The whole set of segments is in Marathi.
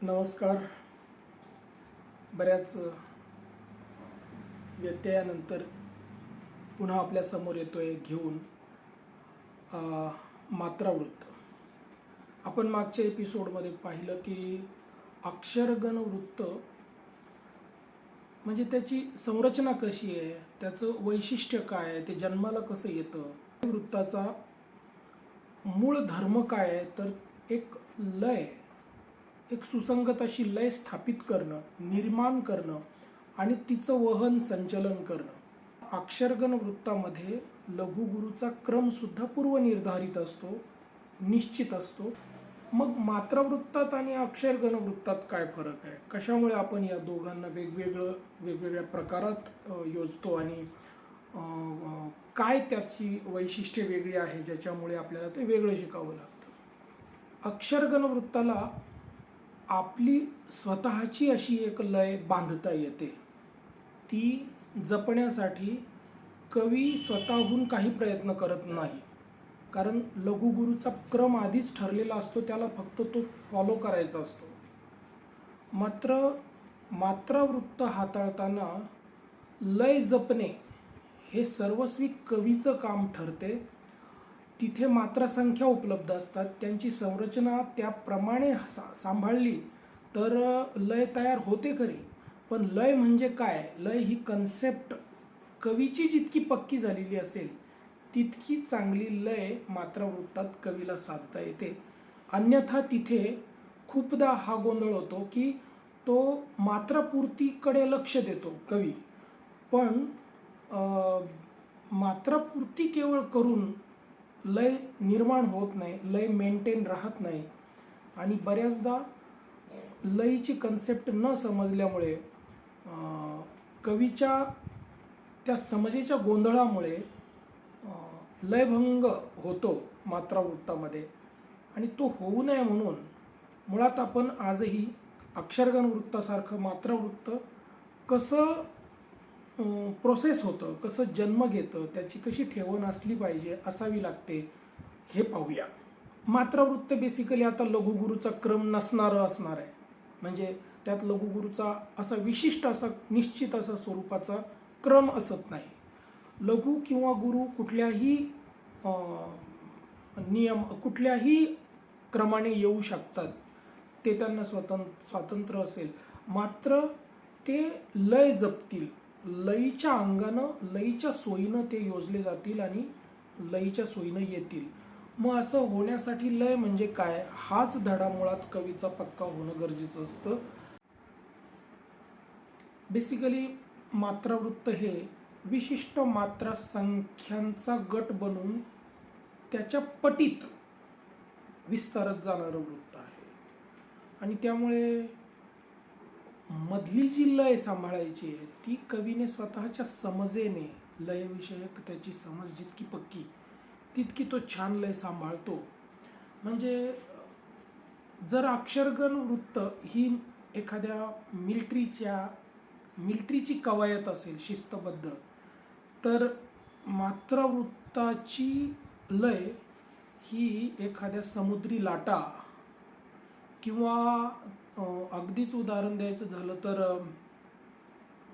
नमस्कार. बऱ्याच व्यत्ययानंतर पुन्हा आपल्या समोर येतोय घेऊन मात्रावृत्त. आपण मागच्या एपिसोडमध्ये पाहिलं की अक्षरगण वृत्त म्हणजे त्याची संरचना कशी आहे, त्याचं वैशिष्ट्य काय आहे, ते जन्माला कसं येतं, वृत्ताचा मूळ धर्म काय आहे, तर एक लय, एक सुसंगत अशी लय स्थापित करणं, निर्माण करणं आणि तिचं वहन संचलन करणं. अक्षरगण वृत्तामध्ये लघुगुरूचा क्रमसुद्धा पूर्वनिर्धारित असतो, निश्चित असतो. मग मात्रावृत्तात आणि अक्षरगण वृत्तात काय फरक आहे, कशामुळे आपण या दोघांना वेगवेगळ्या प्रकारात योजतो आणि काय त्याची वैशिष्ट्ये वेगळी आहे ज्याच्यामुळे आपल्याला ते वेगळं शिकावं लागतं. अक्षरगण वृत्ताला आपली स्वतःची अशी एक लय बांधता येते. ती जपण्यासाठी कवी स्वतःहून काही प्रयत्न करत नाही, कारण लघुगुरूचा क्रम आधीच ठरलेला असतो, त्याला फक्त तो फॉलो करायचा असतो. मात्र मात्रावृत्त हाताळताना लय जपणे हे सर्वस्वी कवीचं काम ठरते. तिथे मात्रासंख्या उपलब्ध असतात, त्यांची संरचना त्याप्रमाणे सांभाळली तर लय तयार होते खरी. पण लय म्हणजे काय, लय ही कन्सेप्ट कवीची जितकी पक्की झालेली असेल तितकी चांगली लय मात्रावृत्तात कवीला साधता येते. अन्यथा तिथे खूपदा हा गोंधळ होतो की तो मात्रापूर्तीकडे लक्ष देतो कवी, पण मात्रापूर्ती केवळ करून लय निर्माण होत नाही, लय मेंटेन राहत नाही. आणि बऱ्याचदा लयची कन्सेप्ट न समजल्यामुळे कवीच्या त्या समजेच्या गोंधळामुळे लयभंग होतो मात्रावृत्तामध्ये. आणि तो होऊ नये म्हणून मुळात आपण आजही अक्षरगण वृत्तासारखं मात्रावृत्त कसं प्रोसेस होतं, कसं जन्म घेतं, त्याची कशी ठेवण असली पाहिजे, असावी लागते, हे पाहूया. मात्रावृत्त बेसिकली आता लघुगुरूचा क्रम नसणारं असणार आहे. म्हणजे त्यात लघुगुरूचा असा विशिष्ट असा निश्चित असा स्वरूपाचा क्रम असत नाही. लघु किंवा गुरु कुठल्याही कुठल्याही क्रमाने येऊ शकतात, ते त्यांना स्वातंत्र्य असेल. मात्र ते लय जपतील, लयीच्या अंगानं, लयीच्या सोयीनं ते योजले जातील आणि लयीच्या सोयीनं येतील. मग असं होण्यासाठी लय म्हणजे काय, हाच धडा मुळात कवीचा पक्का होणं गरजेचं असतं. बेसिकली मात्रावृत्त हे विशिष्ट मात्रा संख्यांचा गट बनवून त्याच्या पटीत विस्तारत जाणारं वृत्त आहे. आणि त्यामुळे मधली जी लय सांभाळायची आहे ती कवीने स्वतःच्या समजेने, लयविषयक त्याची समज जितकी पक्की तितकी तो छान लय सांभाळतो. म्हणजे जर अक्षरगण वृत्त ही एखाद्या मिलिटरीची कवायत असेल शिस्तबद्ध, तर मात्रावृत्ताची लय ही एखाद्या समुद्री लाटा किंवा अगदीच उदाहरण द्यायचं झालं तर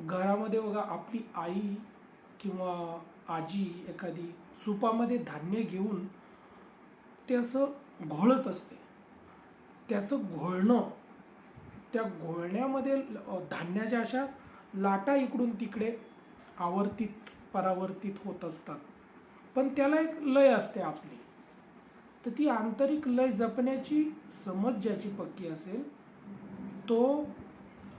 घरामध्ये बघा आपली आई किंवा आजी एखादी सुपामध्ये धान्य घेऊन ते असं घोळत असते. त्याचं घोळणं, त्या घोळण्यामध्ये धान्याच्या अशा लाटा इकडून तिकडे परावर्तित होत असतात. पण त्याला एक लय असते आपली. तर ती आंतरिक लय जपण्याची समज ज्याची पक्की असेल तो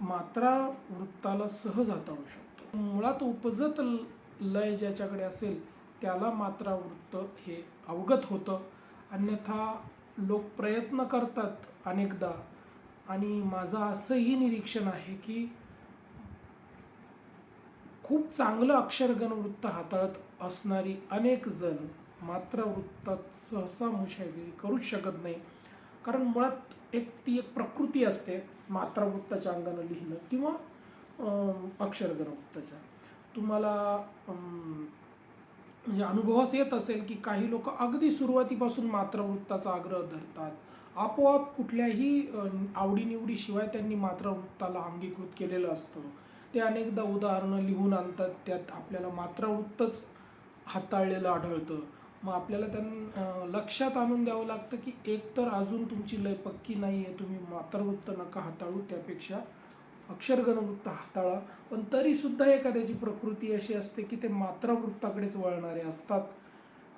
मात्रावृत्ताला सहज हाताळू शकतो. मुळात उपजत लय ज्याच्याकडे असेल त्याला मात्रावृत्त हे अवगत होतं. अन्यथा लोक प्रयत्न करतात अनेकदा, आणि माझं असंही निरीक्षण आहे की खूप चांगलं अक्षरगण वृत्त हाताळत असणारी अनेक जण मात्रावृत्तात सहसा मुशागिरी करूच शकत नाही. कारण मुळात ती एक प्रकृती असते मात्रावृत्ताच्या अंगानं लिहिणं किंवा अक्षरगण वृत्ताच्या. तुम्हाला म्हणजे अनुभवास येत असेल की काही लोक अगदी सुरुवातीपासून मात्रावृत्ताचा आग्रह धरतात आपोआप कुठल्याही आवडीनिवडीशिवाय त्यांनी मात्रावृत्ताला अंगीकृत केलेलं असतं. ते अनेकदा उदाहरणं लिहून आणतात, त्यात आपल्याला मात्रावृत्तच हाताळलेलं आढळतं. मग आपल्याला लक्षात आणून द्यावं लागतं की एकतर अजून तुमची लय पक्की नाही आहे, तुम्ही मात्रावृत्त नका हाताळू, त्यापेक्षा अक्षरगणवृत्त हाताळा. पण तरीसुद्धा एखाद्याची प्रकृती अशी असते की ते मात्रावृत्ताकडेच वळणारे असतात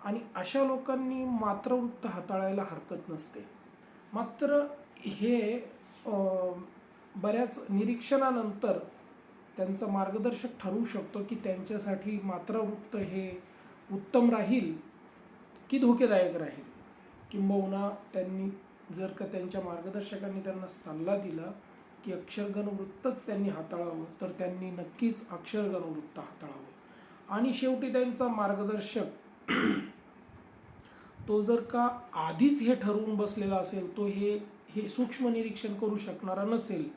आणि अशा लोकांनी मात्रावृत्त हाताळायला हरकत नसते. मात्र हे बऱ्याच निरीक्षणानंतर त्यांचा मार्गदर्शक ठरवू शकतो की त्यांच्यासाठी मात्रावृत्त हे उत्तम राहील की धोकेदायक राहील. किंबहुना त्यांनी जर का त्यांच्या मार्गदर्शकांनी त्यांना सल्ला दिला की अक्षरगणवृत्तच त्यांनी हाताळावं, तर त्यांनी नक्कीच अक्षरगणवृत्त हाताळावं. आणि शेवटी त्यांचा मार्गदर्शक तो जर का आधीच हे ठरवून बसलेला असेल, तो हे सूक्ष्म निरीक्षण करू शकणारा नसेल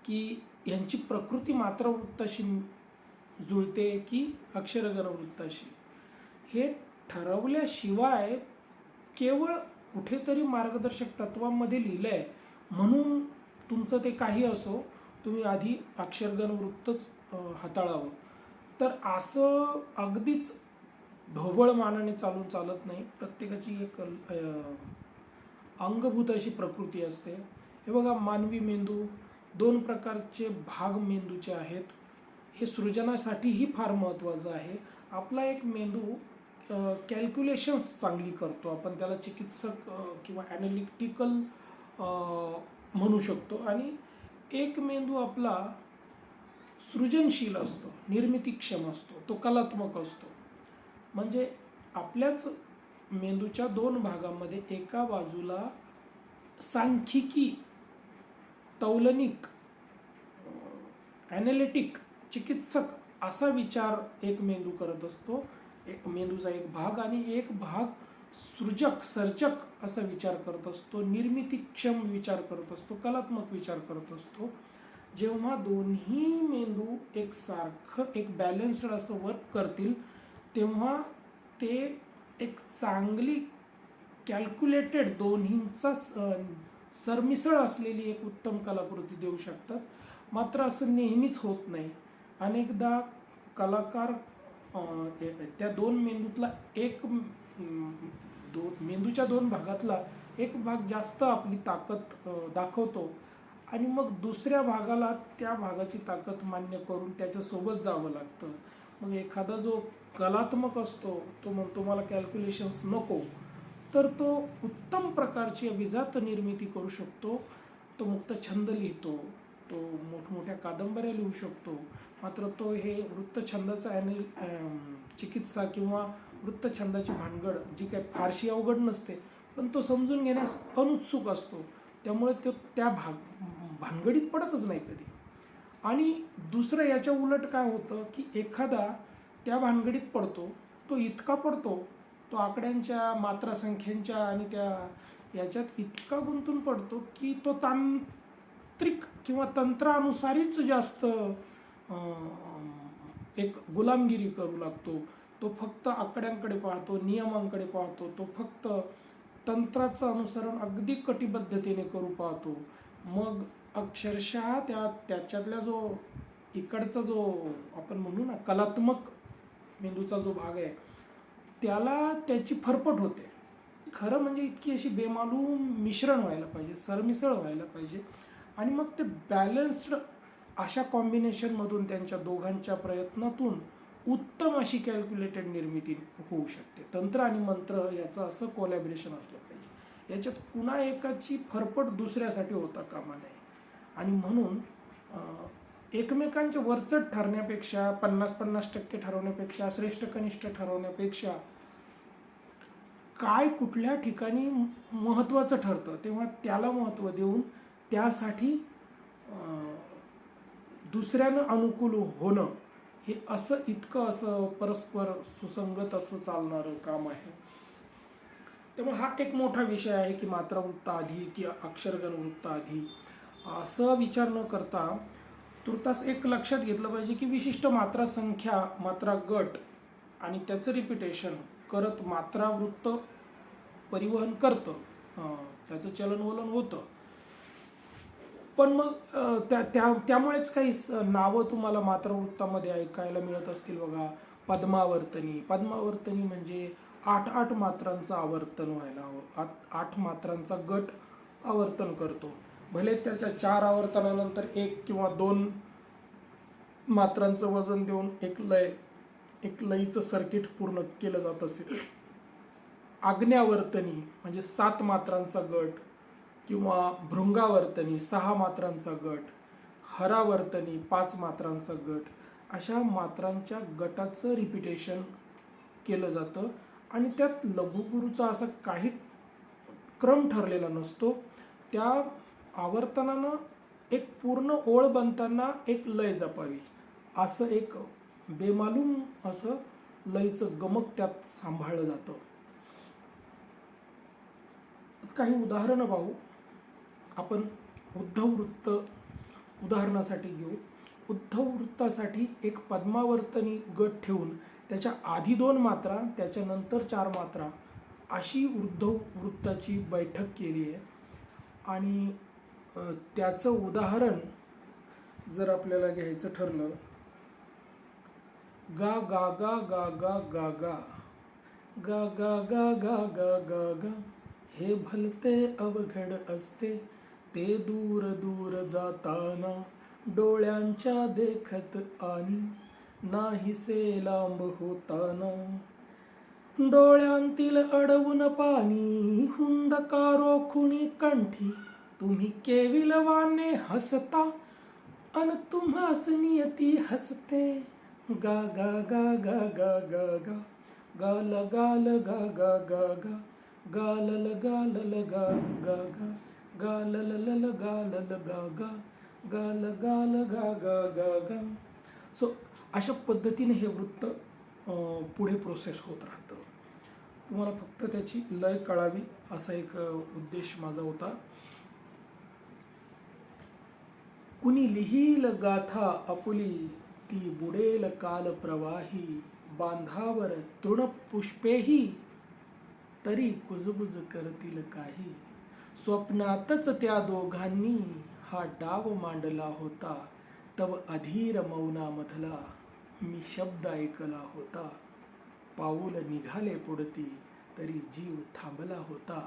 की यांची प्रकृती मात्रावृत्ताशी जुळते की अक्षरगणवृत्ताशी, हे ठरवल्याशिवाय केवळ कुठेतरी मार्गदर्शक तत्वांमध्ये लिहिलं आहे म्हणून तुमचं ते काही असो, तुम्ही आधी अक्षरगणवृत्तच हाताळावं, तर असं अगदीच ढोबळ मानाने चालून चालत नाही. प्रत्येकाची एक अंगभूत अशी प्रकृती असते. हे बघा, मानवी मेंदू 2 प्रकारचे भाग मेंदूचे आहेत. हे सृजनासाठीही फार महत्त्वाचं आहे. आपला एक मेंदू कॅल्क्युलेशन्स चांगली करतो, आपण त्याला चिकित्सक किंवा ॲनालिटिकल म्हणू शकतो. आणि एक मेंदू आपला सृजनशील असतो, निर्मितीक्षम असतो, तो कलात्मक असतो. म्हणजे आपल्याच मेंदूच्या 2 भागामध्ये एका बाजूला सांख्यिकी, तौलनिक, ॲनालिटिक, चिकित्सक असा विचार एक मेंदू करत असतो, एक मेंदूचा एक भाग. आणि एक भाग सृजक, सर्जक असा विचार करत असतो, निर्मितीक्षम विचार करत असतो, कलात्मक विचार करत असतो. जेव्हा दोन्ही मेंदू एक बॅलन्स्ड असं वर्क करतील, तेव्हा ते एक चांगली कॅल्क्युलेटेड, दोन्हींचा सरमिसळ असलेली एक उत्तम कलाकृती देऊ शकतात. मात्र असं नेहमीच होत नाही. अनेकदा कलाकार त्या 2 मेंदूतला मेंदूच्या 2 भागातला एक भाग जास्त आपली ताकद दाखवतो आणि मग दुसऱ्या भागाला त्या भागाची ताकद मान्य करून त्याच्यासोबत जावं लागतं. मग एखादा जो कलात्मक असतो तो म्हणतो मला कॅल्क्युलेशन्स नको, तर तो उत्तम प्रकारची अभिजात निर्मिती करू शकतो, तो मुक्त छंद लिहितो, तो मोठमोठ्या कादंबऱ्या लिहू शकतो. मात्र तो हे वृत्तछंदाचा चिकित्सा किंवा वृत्तछंदाची भानगड जी काही फारशी अवघड नसते, पण तो समजून घेण्यास अनुत्सुक असतो, त्यामुळे तो त्या भानगडीत पडतच नाही कधी. आणि दुसरं याच्या उलट काय होतं की एखादा त्या भानगडीत पडतो, तो इतका पडतो, तो आकड्यांच्या, मात्रासंख्यांच्या आणि त्या याच्यात इतका गुंतून पडतो की तो तांत्रिक किंवा तंत्रानुसारीच जास्त एक गुलामगिरी करू लागतो. तो फक्त आकड्यांकडे पाहतो, नियमांकडे पाहतो, तो फक्त तंत्राचं अनुसरण अगदी कटिबद्धतेने करू पाहतो. मग अक्षरशः त्याच्यातल्या जो इकडचा जो आपण म्हणू ना कलात्मक मेंदूचा जो भाग आहे, त्याला त्याची फरफट होते. खरं म्हणजे इतकी अशी बेमालूम मिश्रण व्हायला पाहिजे, सरमिसळ व्हायला पाहिजे. आणि मग ते बॅलन्स्ड अशा कॉम्बिनेशनमधून त्यांच्या दोघांच्या प्रयत्नातून उत्तम अशी कॅल्क्युलेटेड निर्मिती होऊ शकते. तंत्र आणि मंत्र याचं असं कोलॅबरेशन असलं पाहिजे. याच्यात पुन्हा एकाची फरफट दुसऱ्यासाठी होता कामा नये. आणि म्हणून एकमेकांच्या वरचढ ठरण्यापेक्षा, 50-50% ठरवण्यापेक्षा, श्रेष्ठ कनिष्ठ ठरवण्यापेक्षा काय कुठल्या ठिकाणी महत्त्वाचं ठरतं तेव्हा त्याला महत्त्व देऊन त्यासाठी दुसऱ्यानं अनुकूल होणं, हे असं इतकं असं परस्पर सुसंगत असं चालणारं काम आहे. त्यामुळे हा एक मोठा विषय आहे की मात्रावृत्त आधी की अक्षरगणवृत्त आधी, असं विचार न करता तुर्तास एक लक्षात घेतलं पाहिजे की विशिष्ट मात्रा संख्या, मात्रा गट आणि त्याचं रिपिटेशन करत मात्रावृत्त परिवहन करतं. त्याचं चलनवलन होतं. पण मग त्यामुळेच काही नावं तुम्हाला मात्रवृत्तामध्ये ऐकायला मिळत असतील बघा. पद्मावर्तनी म्हणजे 8 मात्रांचं आवर्तन व्हायला हवं. 8 मात्रांचा गट आवर्तन करतो. भले त्याच्या 4 आवर्तनानंतर 1 किंवा 2 मात्रांचं वजन देऊन एक लयीचं सर्किट पूर्ण केलं जात असेल. आज्ञावर्तनी म्हणजे 7 मात्रांचा गट, किंवा भृंगावर्तनी 6 मात्रांचा गट, हरावर्तनी 5 मात्रांचा गट, अशा मात्रांच्या गटाचं रिपिटेशन केलं जातं. आणि त्यात लघुगुरूचा असा काही क्रम ठरलेला नसतो. त्या आवर्तनानं एक पूर्ण ओळ बनताना एक लय जपावी, असं एक बेमालूम असं लयचं गमक त्यात सांभाळलं जातं. काही उदाहरणं पाहू आपण. उद्धव वृत्त उदाहरणासाठी घेऊ. उद्धव वृत्तासाठी एक पद्मावर्तनी गट ठेवून त्याच्या आधी 2 मात्रा, त्याच्यानंतर 4 मात्रा अशी उद्धव वृत्ताची बैठक केली आहे. आणि त्याचं उदाहरण जर आपल्याला घ्यायचं ठरलं, गा गा गा गा गा गा गा गा गा गा गा गा गा गा, हे भलते अवघड असते ते दूर दूर जाताना, डोळ्यांच्या देखत आणि नाहीसे लांब होताना, डोळ्यांतील अडवून पाणी हुंदकारो खुणी कंठी, तुम्ही केविलवाने हसता अन तुम्हास नियती हसते, गा गा गा गा गा गा गा, गाल गाल गा गा गा गा, गालल गालल गा गा गा, गालल गालल गा गा, गाल गाल गा गा गा गा. सो अशा पद्धतीने हे वृत्त पुढे प्रोसेस होत राहतं. तुम्हाला फक्त त्याची लय कळावी असा एक उद्देश माझा होता. कुणी लिहील गाथा आपुली, ती बुडेल काल प्रवाही, बांधावर तृणपुष्पेही, तरी कुजबुज करतील काही, स्वप्नातच त्या दोघांनी हा डाव मांडला होता, तव अधीर मौनामधला मी शब्द ऐकला होता, पाऊल निघाले पुढती तरी जीव थांबला होता.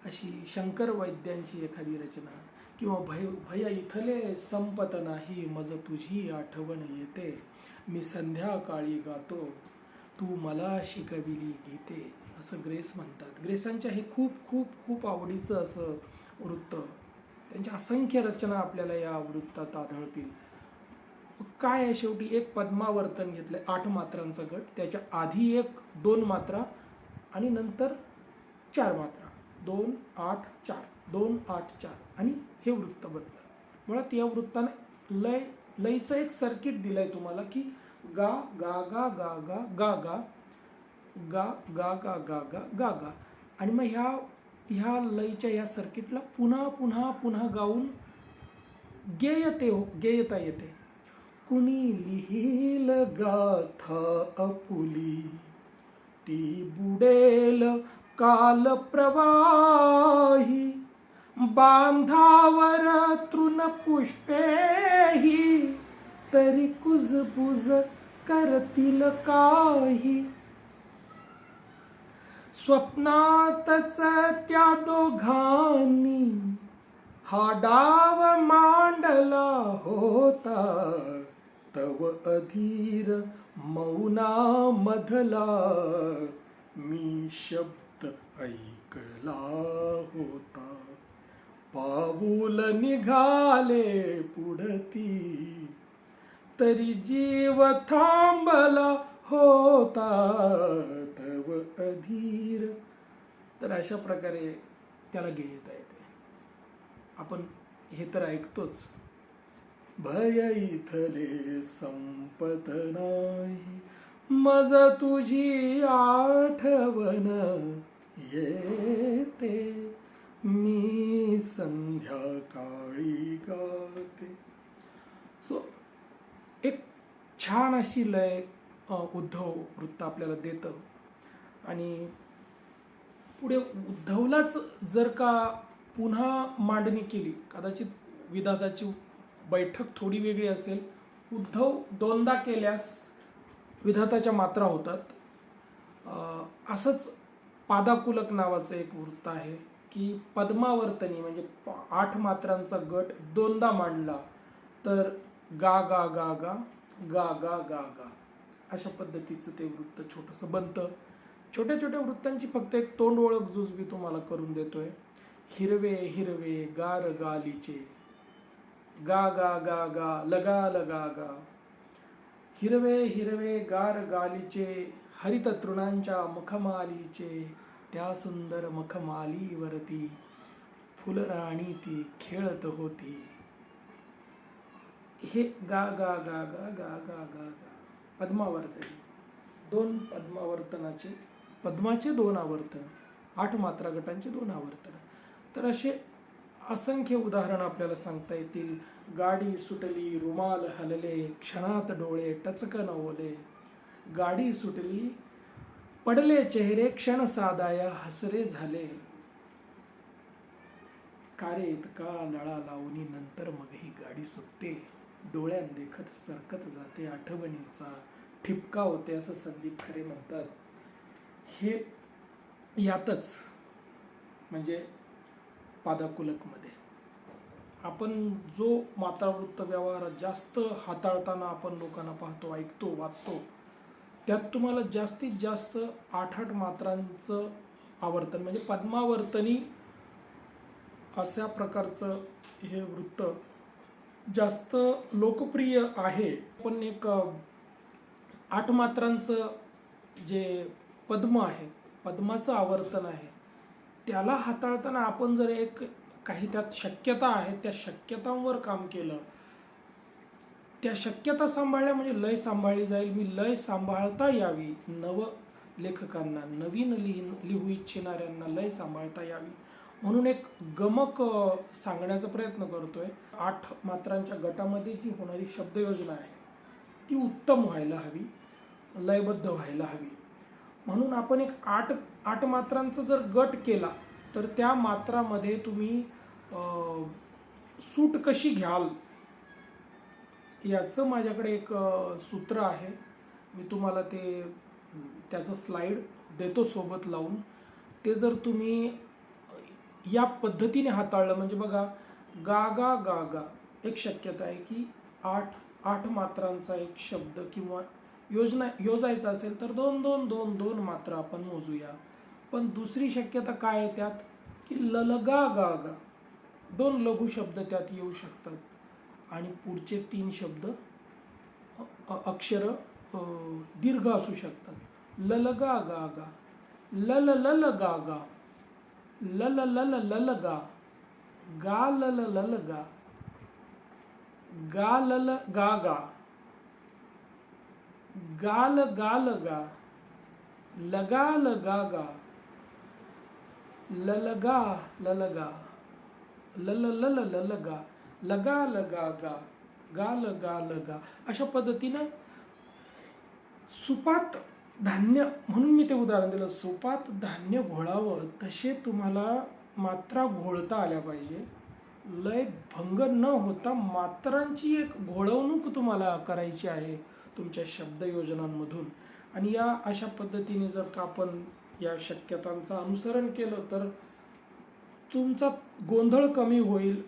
अशी शंकर वैद्यांची एखादी रचना. किंवा भय इथले संपत नाही, मज तुझी आठवण येते, मी संध्याकाळी गातो, तू मला शिकविली गीते, असं ग्रेस म्हणतात. ग्रेसांच्या हे खूप खूप खूप आवडीचं असं वृत्त. त्यांच्या असंख्य रचना आपल्याला या वृत्तात आढळतील. काय आहे शेवटी एक पद्मावर्तन घेतलंय 8 मात्रांचा गट, त्याच्या आधी 1-2 मात्रा आणि नंतर 4 मात्रा, 2 8 4 2 8 4 आणि हे वृत्त बनलं. मुळात या वृत्ताने लयचं एक सर्किट दिलंय तुम्हाला की गा गा गा गा गा गा गा गा गा गा गा गा गा गा. आणि मग ह्या लयच्या या सर्किटला पुन्हा पुन्हा पुन्हा गाऊन गेयता येते. कुणी लिहील गाथा आपुली, ती बुडेल काल प्रवाही, बांधावर तृणपुष्पेही, तरी कुजबुज करतील काही, स्वप्नातच त्या दोघांनी हा डाव मांडला होता, तव अधीर मौनामधला मी शब्द ऐकला होता, पाऊल निघाले पुढती तरी जीव थांबला होता, तव अधीर. तर अशा प्रकारे त्याला गेता येते. आपण हे तर ऐकतोच, भय इथले संपत नाही, मज तुझी आठवण येते, मी संध्याकाळी गाते. सो एक छान अशी लय उद्धव वृत्त आपल्याला देतं. आणि पुढे उद्धवलाच जर का पुन्हा मांडणी केली, कदाचित विधाताची बैठक थोडी वेगळी असेल. उद्धव दोनदा केल्यास विधाताच्या मात्रा होतात. असंच पादाकुलक नावाचं एक वृत्त आहे की पद्मावर्तनी म्हणजे 8 मात्रांचा गट दोनदा मांडला तर गा गा गा गा गा गा गा गा अशा पद्धतीचं ते वृत्त छोटंसं बनतं. छोट्या छोट्या वृत्तांची फक्त एक तोंड ओळख जूज मी तुम्हाला करून देतोय. हिरवे हिरवे गार गालीचे गा गा गा गा लगा लगा गा. हिरवे हिरवे गार गालीचे हरित तृणांच्या मखमालीचे त्या सुंदर मखमालीवरती फुलराणी ती खेळत होती. हे गा गा गा गा गा गा गा गा पद्मावर्तनी. 2 पद्मावर्तनाचे पद्माचे 2 आवर्तन, 8 मात्रा गटांचे 2 आवर्तन. तर असे असंख्य उदाहरण आपल्याला सांगता येतील. गाडी सुटली रुमाल हलले क्षणात डोळे टचकन ओले. गाडी सुटली पडले चेहरे क्षण सादाया हसरे झाले. कारे इतका लळा लावणी नंतर मग ही गाडी सुटते. डोळ्यांदेखत सरकत जाते आठवणींचा ठिपका होते असं संदीप खरे म्हणतात. हे यातच म्हणजे पादाकुलकमध्ये आपण जो मात्रावृत्त व्यवहार जास्त हाताळताना आपण लोकांना पाहतो, ऐकतो, वाचतो, त्यात तुम्हाला जास्तीत जास्त 8 मात्रांचं आवर्तन म्हणजे पद्मावर्तनी अशा प्रकारचं हे वृत्त जास्त लोकप्रिय आहे. पण एक 8 मात्रांचं जे पद्म आहे, पद्माचं आवर्तन आहे, त्याला हाताळताना आपण जर एक काही त्यात शक्यता आहेत त्या शक्यतांवर काम केलं, त्या शक्यता सांभाळल्या म्हणजे लय सांभाळली जाईल. मी लय सांभाळता यावी, नव लेखकांना नवीन लिहू इच्छिणाऱ्यांना लय सांभाळता यावी म्हणून एक गमक सांगण्याचा प्रयत्न करतोय. 8 मात्रांच्या गटामध्ये जी होणारी शब्दयोजना आहे ती उत्तम व्हायला हवी, लयबद्ध व्हायला हवी. म्हणून आपण एक 8 मात्रांचा जर गट केला तर त्या मात्रामध्ये तुम्ही सूट कशी घ्याल याचं माझ्याकडे एक सूत्र आहे. मी तुम्हाला त्याचं स्लाइड देतो सोबत लावून. ते जर तुम्ही या पद्धतीने हाताळलं म्हणजे बघा, गा गा गा गा एक शक्यता आहे की 8 मात्रांचा एक शब्द किंवा योजायचा असेल तर 2 मात्रा आपण मोजूया. पण दुसरी शक्यता काय आहे त्यात की ललगा गा गा 2 लघु शब्द त्यात येऊ शकतात आणि पुढचे 3 शब्द अक्षर दीर्घ असू शकतात. ललगा गा गा लल लल गा गा लल लल लल गा गा लल लल गा गा लल गा गा गाल गाल गा लगाल गा गा ललगा ललगा लल लल ललगा लगा लगा गा गाल गाल गा. अशा पद्धतीनं सुपात धान्य म्हणून मी ते उदाहरण दिलं. सुपात धान्य घोळावं तसे तुम्हाला मात्रा घोळता आल्या पाहिजे. लय भंग न होता मात्रांची एक घोळवणूक तुम्हाला करायची आहे तुमच्या शब्दयोजनांमधून. आणि या अशा पद्धतीने जर का आपण या शक्यतांचं अनुसरण केलं तर तुमचा गोंधळ कमी होईल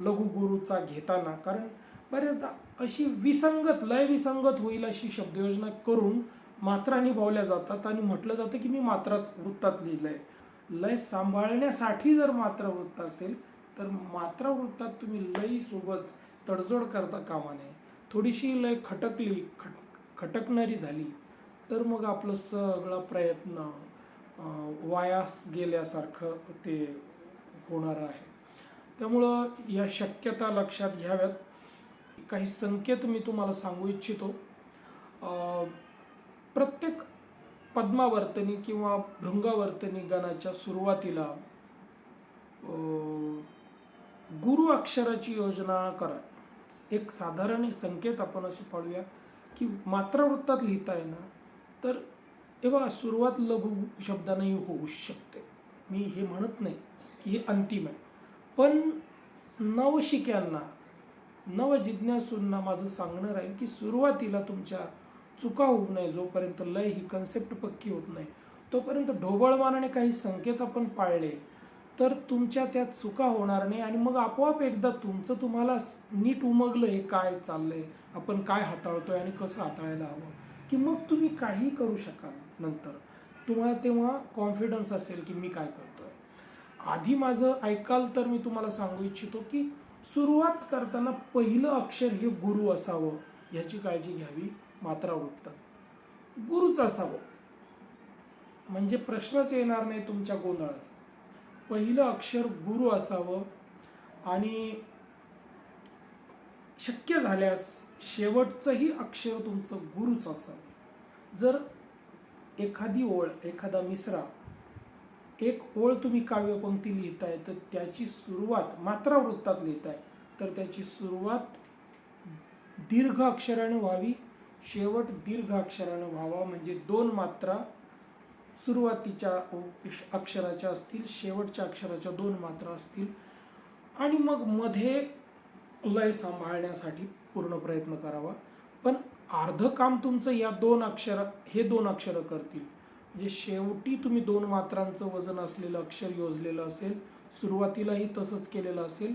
लघुगुरूचा घेताना. कारण बरेचदा अशी लय विसंगत होईल अशी शब्दयोजना करून मात्रा निभावल्या जातात आणि म्हटलं जातं की मी मात्रा वृत्तात लिहिलंय. लय सांभाळण्यासाठी जर मात्रा वृत्त असेल तर मात्रा वृत्तात तुम्ही लयीसोबत तडजोड करता कामा नये. थोडीशी लय खटकणारी झाली तर मग आपलं सगळा प्रयत्न वायास गेल्यासारखं ते होणार आहे. त्यामुळं या शक्यता लक्षात घ्याव्यात. काही संकेत मी तुम्हाला सांगू इच्छितो. प्रत्येक पद्मावर्तनी किंवा भृंगावर्तनी गणाच्या सुरुवातीला गुरु अक्षराची योजना करा. एक साधारण संकेत आपण असे पाडूया की मात्रावृत्तात लिहिताय ना तर तेव्हा सुरुवात लघु शब्दानेही होऊ शकते. मी हे म्हणत नाही की हे अंतिम आहे, पण नवशिक्यांना, नवजिज्ञासूंना माझं सांगणं राहील की सुरुवातीला तुमच्या चुका होऊ नये. जोपर्यंत लय ही कन्सेप्ट पक्की होत नाही तोपर्यंत ढोबळमानाने काही संकेत आपण पाळले तर तुमच्या त्या चुका होणार नाही, आणि मग आपोआप एकदा तुम्हाला नीट उमगलं हे काय चाललंय, आपण काय हाताळतोय आणि कसं हाताळायला हवं, की मग तुम्ही काही करू शकाल. नंतर तुम्हाला तेव्हा कॉन्फिडन्स असेल की मी काय करतोय. आधी माझं ऐकाल तर मी तुम्हाला सांगू इच्छितो की सुरुवात करताना पहिलं अक्षर हे गुरु असावं, याची काळजी घ्यावी. मात्रा वृत्तात गुरुच असावं म्हणजे प्रश्नच येणार नाही तुमच्या गोंधळाचा. पहिलं अक्षर गुरु असावं, आणि शक्य झाल्यास शेवटचंही अक्षर तुमचं गुरुच असावं. जर एखादी ओळ, एखादा मिसरा, एक ओळ तुम्ही काव्यपंक्ती लिहिताय तर त्याची सुरुवात मात्रा वृत्तात लिहिताय तर त्याची सुरुवात दीर्घ अक्षराने व्हावी, शेवट दीर्घ अक्षराने व्हावा. म्हणजे 2 मात्रा सुरुवातीच्या अक्षराच्या असतील, शेवटच्या अक्षराच्या 2 मात्रा असतील, आणि मग मध्ये लय सांभाळण्यासाठी पूर्ण प्रयत्न करावा. पण अर्ध काम तुमचं या 2 अक्षरं करतील. म्हणजे शेवटी तुम्ही 2 मात्रांचं वजन असलेलं अक्षर योजलेलं असेल, सुरुवातीलाही तसंच केलेलं असेल,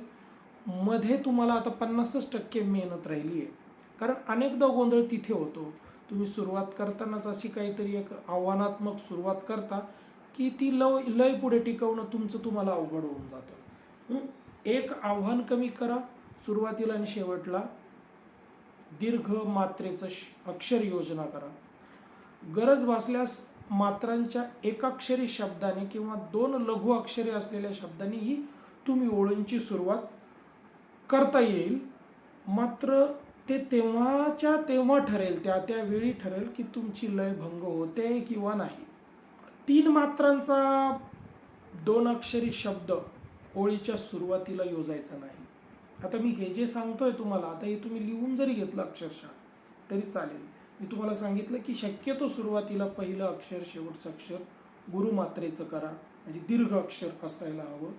मध्ये तुम्हाला आता 50% मेहनत राहिली आहे. कारण अनेकदा गोंधळ तिथे होतो, तुम्ही सुरुवात करतानाच अशी काहीतरी एक आव्हानात्मक सुरुवात करता की ती लय पुढे टिकवणं तुम्हाला अवघड होऊन जातं. एक आव्हान कमी करा, सुरुवातीला आणि शेवटला दीर्घ मात्रेचं अक्षर योजना करा. गरज भासल्यास मात्रांच्या एकाक्षरी शब्दाने किंवा 2 लघु अक्षरे असलेल्या शब्दांनीही तुम्ही ओळींची सुरुवात करता येईल. मात्र ते तेव्हाच्या तेव्हा ठरेल, त्या वेळी ठरेल की तुमची लय भंग होते किंवा नाही. 3 मात्रांचा 2 अक्षरी शब्द ओळीच्या सुरुवातीला योजायचा नाही. आता मी हे जे सांगतोय तुम्हाला, आता हे तुम्ही लिहून जरी घेतलं अक्षरशः तरी चालेल. मी तुम्हाला सांगितलं की शक्यतो सुरुवातीला पहिलं अक्षर, शेवटचं अक्षर गुरुमात्रेचं करा, म्हणजे दीर्घ अक्षर असायला हवं.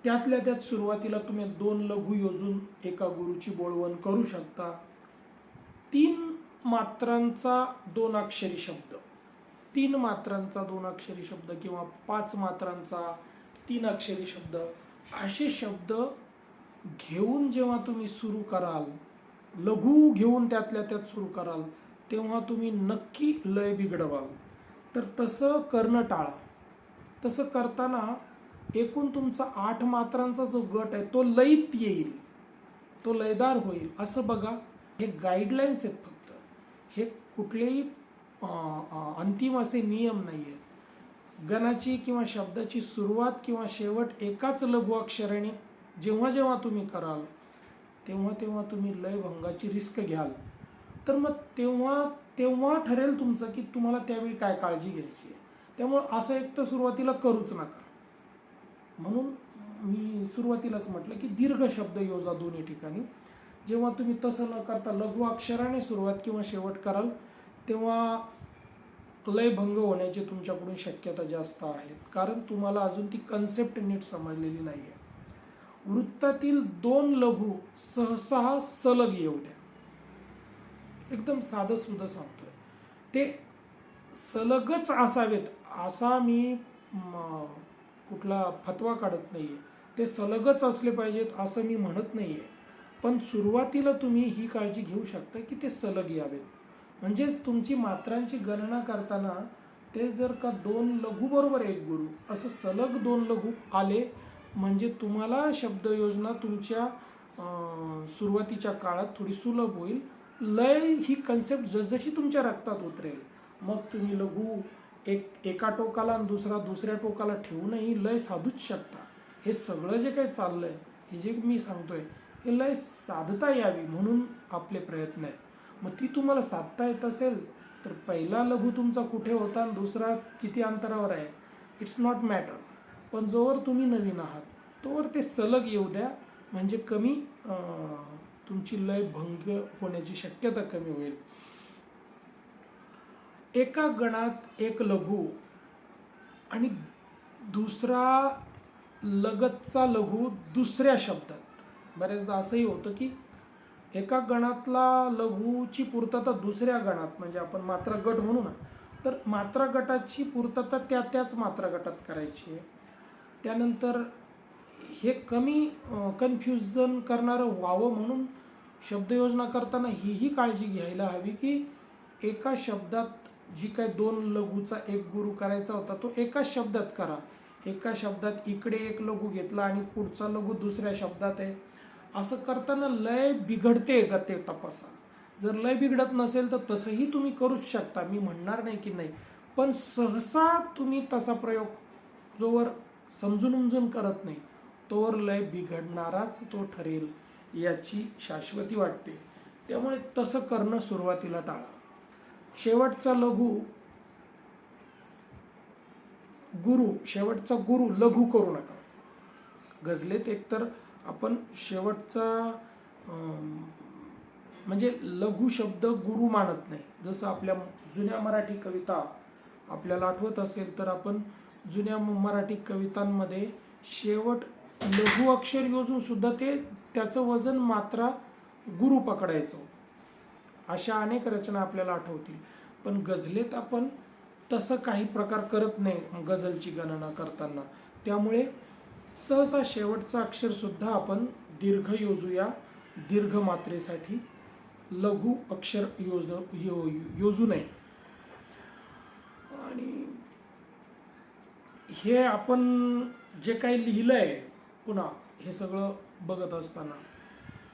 त्यातल्या त्यात सुरुवातीला तुम्ही 2 लघु योजून एका गुरुची बोळवण करू शकता. 3 मात्रांचा 2 अक्षरी शब्द, 3 मात्रांचा 2 अक्षरी शब्द किंवा 5 मात्रांचा 3 अक्षरी शब्द, असे शब्द घेऊन जेव्हा तुम्ही सुरू कराल, लघु घेऊन त्यातल्या त्यात सुरू कराल, तेव्हा तुम्ही नक्की लय बिघडवाल. तर तसं करणं टाळा. तसं करताना एकूण तुमचा 8 मात्रांचा जो गट आहे तो लयीत येईल, तो लयदार होईल असं बघा. हे गाईडलाईन्स आहेत फक्त, हे कुठलेही अंतिम असे नियम नाही आहेत. गणाची किंवा शब्दाची सुरुवात किंवा शेवट एकाच लघु अक्षराने जेव्हा जेव्हा तुम्ही कराल तेव्हा तेव्हा तुम्ही लयभंगाची रिस्क घ्याल. तर मग तेव्हा ठरेल तुमचं की तुम्हाला त्यावेळी काय काळजी घ्यायची आहे. त्यामुळं असं एक तर सुरुवातीला करूच नका. म्हणून मी सुरुवातीलाच म्हटलं की दीर्घ शब्द योजा दोन्ही ठिकाणी. जेव्हा तुम्ही तसं न करता लघु अक्षराने सुरुवात किंवा शेवट कराल तेव्हा लयभंग होण्याची तुमच्याकडून शक्यता जास्त आहे, कारण तुम्हाला अजून ती कन्सेप्ट नीट समजलेली नाही आहे. वृत्तातील 2 लघु सहसा सलग येऊ द्या. एकदम साधं सुद्धा सांगतोय, ते सलगच असावेत असा मी कुठला फतवा काढत नाहीये. ते सलगच असले पाहिजेत असं मी म्हणत नाहीये, पण सुरुवातीला तुम्ही ही काळजी घेऊ शकता की ते सलग यावेत. म्हणजेच तुमची मात्रांची गणना करताना ते जर का 2 लघु बरोबर 1 गुरु असं सलग 2 लघु आले म्हणजे तुम्हाला शब्दयोजना तुमच्या सुरुवातीच्या काळात थोडी सुलभ होईल. लय ही कन्सेप्ट जसजशी तुमच्या रक्तात उतरेल मग तुम्ही लघु एका टोकाला आणि दुसऱ्या टोकाला ठेवूनही लय साधूच शकता. हे सगळं जे काही चाललंय, हे जे मी सांगतोय, हे लय साधता यावी म्हणून आपले प्रयत्न आहेत. मग ती तुम्हाला साधता येत असेल तर पहिला लघु तुमचा कुठे होता आणि दुसरा किती अंतरावर आहे, इट्स नॉट मॅटर. पण जोवर तुम्ही नवीन आहात तोवर ते सलग येऊ द्या, म्हणजे कमी तुमची लय भंग होण्याची शक्यता कमी होईल. एका गणात एक लघु आणि दुसरा लगतचा लघु दुसऱ्या शब्दात. बऱ्याचदा असंही होतं की एका गणातला लघुची पूर्तता दुसऱ्या गणात, म्हणजे आपण मात्रा गट म्हणू ना, तर मात्रा गटाची पूर्तता त्याच मात्रा गटात करायची आहे. त्यानंतर हे कमी कन्फ्युजन करणारं व्हावं म्हणून शब्दयोजना करताना हीही काळजी घ्यायला हवी की एका शब्दात जी काय दोन लघुचा एक गुरु करायचा होता तो एकाच शब्दात करा. एका शब्दात इकडे एक लघु घेतला आणि पुढचा लघु दुसऱ्या शब्दात आहे, असं करताना लय बिघडते का ते तपासा. जर लय बिघडत नसेल तर तसंही तुम्ही करूच शकता, मी म्हणणार नाही की नाही, पण सहसा तुम्ही तसा प्रयोग जोवर समजून उमजून करत नाही तोवर लय बिघडणाराच तो ठरेल याची शाश्वती वाटते. त्यामुळे तसं करणं सुरुवातीला टाळा. शेवटचा लघु गुरु, शेवटचा गुरु लघु करू नका. गझलेत एकतर आपण शेवटचा म्हणजे लघु शब्द गुरु मानत नाही. जसं आपल्या जुन्या मराठी कविता आपल्याला आठवत असेल तर आपण जुन्या मराठी कवितांमध्ये शेवट लघु अक्षर योजून सुद्धा त्याचं वजन मात्रा गुरु पकडायचो. अशा अनेक रचना आपल्याला आठवतील. पण गझलेत आपण तसं काही प्रकार करत नाही गझलची गणना करताना. त्यामुळे सहसा शेवटचा अक्षर सुद्धा आपण दीर्घ योजूया. दीर्घ मात्रेसाठी लघु अक्षर योजू नये. आणि हे आपण जे काही लिहिलंय, पुन्हा हे सगळं बघत असताना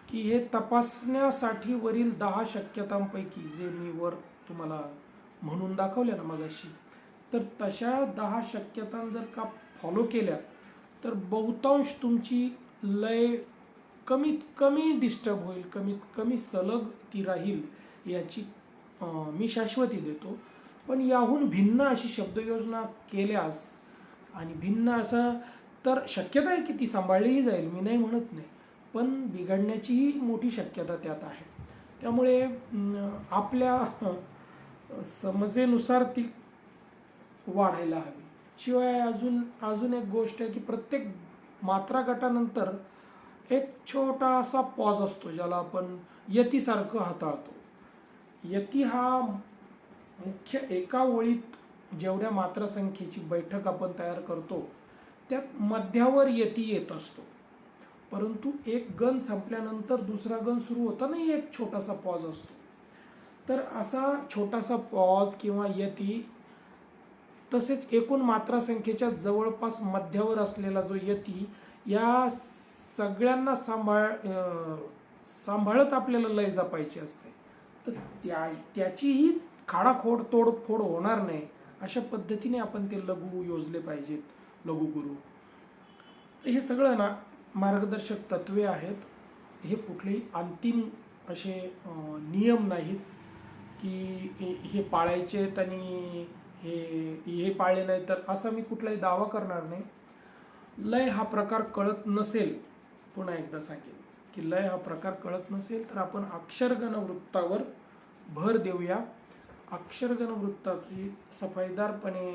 की हे तपासण्यासाठी वरील 10 शक्यतांपैकी जे मी वर तुम्हाला म्हणून दाखवल्या ना मगाशी, तर तशा 10 शक्यता जर का फॉलो केल्या तर बहुतांश तुमची लय कमीत कमी डिस्टर्ब होईल, कमीत कमी सलग ती राहील याची मी शाश्वती देतो. पण याहून भिन्न अशी शब्दयोजना केल्यास आणि भिन्न असं तर शक्यता आहे की ती सांभाळलीही जाईल, मी नाही म्हणत नाही, पण बिघडण्याचीही मोठी शक्यता त्यात आहे. त्यामुळे आपल्या समजेनुसार ती वाढायला हवी. शिवाय अजून एक गोष्ट आहे की प्रत्येक मात्रा गटानंतर एक छोटासा पॉज असतो ज्याला आपण यतीसारखं हाताळतो. यती हा मुख्य एका ओळीत जेवढ्या मात्रा संख्येची बैठक आपण तयार करतो त्यात मध्यावर यती येत असतो. परंतु एक गण संपल्यानंतर दुसरा गण सुरू होतानाही एक छोटासा पॉज असतो. तर असा छोटासा पॉज किंवा यती, तसेच एकूण मात्रा संख्येच्या जवळपास मध्यावर असलेला जो यती, या सगळ्यांना सांभाळत आपल्याला लय जपायची असते. तर त्याचीही खाडाखोड तोडफोड होणार नाही अशा पद्धतीने आपण ते लघु योजले पाहिजेत, लघु गुरु. हे सगळं ना मार्गदर्शक तत्वे आहेत. हे कुठलेही अंतिम असे नियम नाहीत की हे पाळायचेत आणि हे पाळले नाही तर असा मी कुठलाही दावा करणार नाही. लय हा प्रकार कळत नसेल, पुन्हा एकदा सांगेन की लय हा प्रकार कळत नसेल तर आपण अक्षरगण वृत्तावर भर देऊया. अक्षरगण वृत्ताची सफाईदारपणे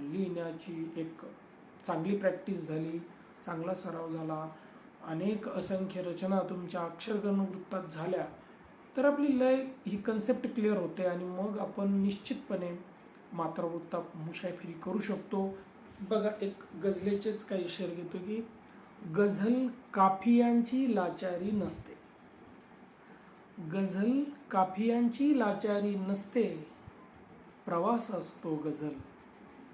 लिहिण्याची एक चांगली प्रॅक्टिस झाली, चांगला सराव झाला, अनेक असंख्य रचना तुमच्या अक्षरगण वृत्तात झाल्या तर आपली लय ही कन्सेप्ट क्लिअर होते आणि मग आपण निश्चितपणे मात्रावृत्तात मुशाफिरी करू शकतो. बघा, एक गझलेचेच काही शेर घेतो की गझल काफियांची लाचारी नसते. गझल काफियांची लाचारी नसते, प्रवास असतो गझल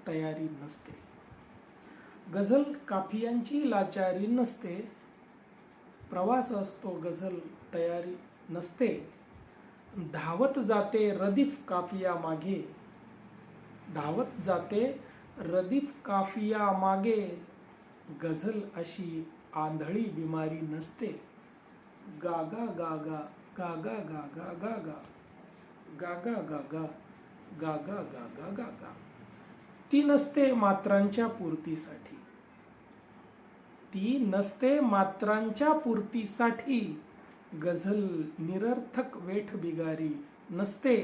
तयारी नसते. गझल काफियांची लाचारी नसते, प्रवास असतो गझल तयारी नसते. धावत जाते रदीफ काफिया मागे, धावत जाते रदीफ काफिया मागे. गझल अशी आंधळी बिमारी नसते. गागा गागा गागा गागा गागा गागा गागा गागा गागा गागा. ती नसते मात्रांच्या पूर्तीसाठी, ती नसते मात्रांच्या पूर्तीसाठी. गझल निरर्थक वेठ बिगारी नसते.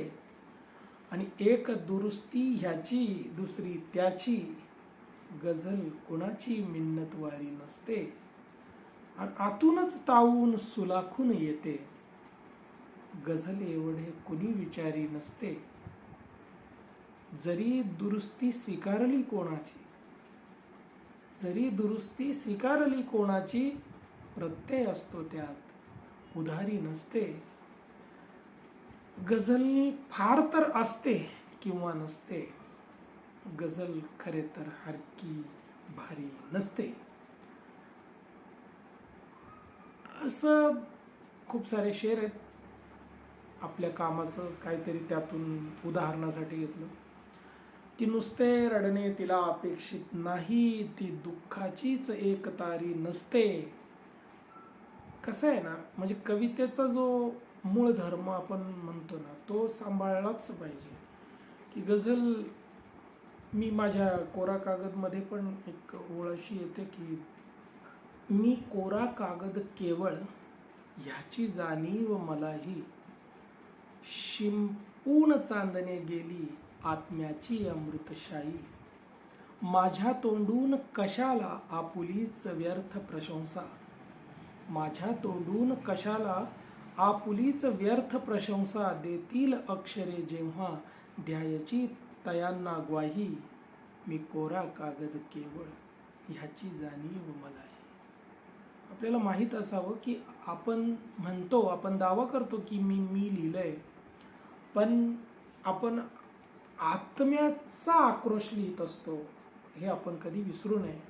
आणि एक दुरुस्ती ह्याची दुसरी त्याची, गझल कुणाची मिन्नतवारी नसते, आणि आतूनच तावून सुलाखून येते, गझल एवढे कुणी विचारी नसते. जरी दुरुस्ती स्वीकारली कोणाची, जरी दुरुस्ती स्वीकारली कोणाची, प्रत्यय असतो त्यात उधारी नसते. गझल फार तर असते किंवा नसते, गझल खरे तर हरकी भारी नसते. असं खूप सारे शेर आहेत. आपल्या कामाचं काहीतरी त्यातून उदाहरणासाठी घेतलं की नुसते रडणे तिला अपेक्षित नाही, ती दुःखाचीच एक तारी नसते. कसं आहे ना, म्हणजे कवितेचा जो मूळ धर्म आपण म्हणतो ना, तो सांभाळलाच पाहिजे. की गझल, मी माझ्या कोरा कागदमध्ये पण एक ओळ अशी येते की मी कोरा कागद केवळ ह्याची जाणीव मलाही, शिंपून चांदणे गेली आत्म्याची अमृतशाही, माझ्या तोंडून कशाला आपुलीच व्यर्थ प्रशंसा, माझ्या तोंडून कशाला आपुलीच व्यर्थ प्रशंसा, देतील अक्षरे जेव्हा द्यायची तयांना ग्वाही, मी कोरा कागद केवळ ह्याची जाणीव मलाही. आपल्याला माहीत असावं की आपण म्हणतो, आपण दावा करतो की मी लिहिलंय, पण आपण आत्म्याचा आक्रोश लिहित असतो, हे आपण कधी विसरू नये.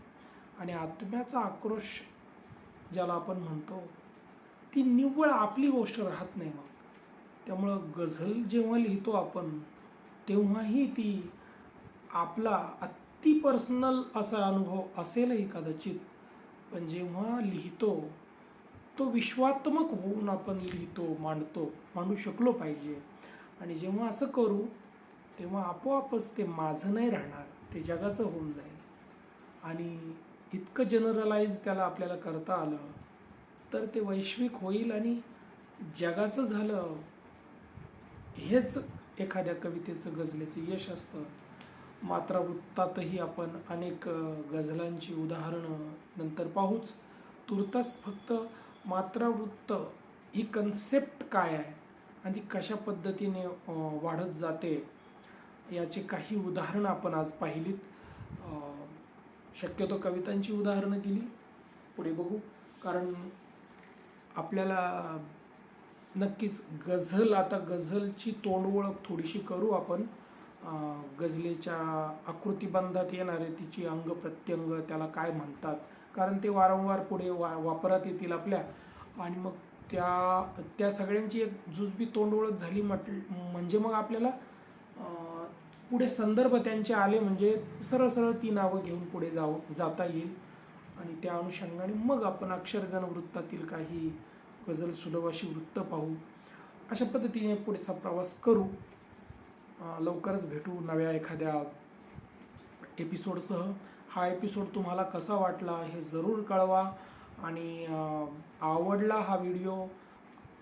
आणि आत्म्याचा आक्रोश ज्याला आपण म्हणतो, ती निव्वळ आपली गोष्ट राहत नाही. मग त्यामुळं गझल जेव्हा लिहितो आपण, तेव्हाही ती आपला अति पर्सनल असा अनुभव असेलही कदाचित, पण जेव्हा लिहितो तो विश्वात्मक होऊन आपण लिहितो, मांडू शकलो पाहिजे. आणि जेव्हा असं करू तेव्हा आपोआपच ते माझं नाही राहणार, ते जगाचं होऊन जाईल. आणि इतकं जनरलाइज त्याला आपल्याला करता आलं तर ते वैश्विक होईल आणि जगाचं झालं. हेच एखाद्या कवितेचं, गझलेचं यश असतं. मात्रावृत्तातही आपण अनेक गझलांची उदाहरणं नंतर पाहूच. तुर्तास फक्त मात्रावृत्त ही कन्सेप्ट काय आहे आणि ती कशा पद्धतीने वाढत जाते याची काही उदाहरणं आपण आज पाहिलीत. शक्यतो कवितांची उदाहरणं दिली, पुढे बघू. कारण आपल्याला नक्कीच गझल, आता गझलची तोंडओळख थोडीशी करू आपण. गझलेच्या आकृतिबंधात येणारे तिची अंग प्रत्यंग, त्याला काय म्हणतात, कारण ते वारंवार पुढे वापरात येतील आपल्या. आणि मग त्या सगळ्यांची एक जुजबी तोंडओळख झाली म्हणजे मग आपल्याला पुढे संदर्भ त्यांचे आले म्हणजे सरळ सरळ ती नावं घेऊन पुढे जाता येईल. आणि त्या अनुषंगाने मग आपण अक्षरगण वृत्तातील काही गझल सुलभाशी वृत्त पाहू. अशा पद्धतीने पुढचा प्रवास करू. लवकरच भेटू नव्या एखाद्या एपिसोडसह. हा एपिसोड तुम्हाला कसा वाटला हे जरूर कळवा. आणि आवडला हा व्हिडिओ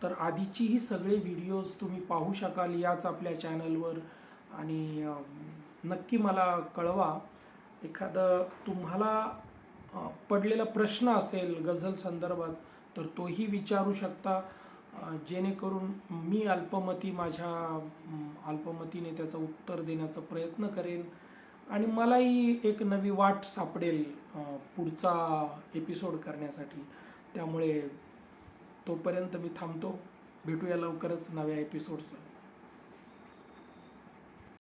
तर आधीचीही सगळे व्हिडिओज तुम्ही पाहू शकाल याच आपल्या चॅनलवर. आणि नक्की मला कळवा. एखादं तुम्हाला पडलेला प्रश्न असेल गझल संदर्भात तर तोही विचारू शकता, जेणेकरून मी माझ्या अल्पमतीने त्याचं उत्तर देण्याचा प्रयत्न करेन. आणि मलाही एक नवी वाट सापडेल पुढचा एपिसोड करण्यासाठी. त्यामुळे तोपर्यंत मी थांबतो. भेटूया लवकरच नव्या एपिसोडसह.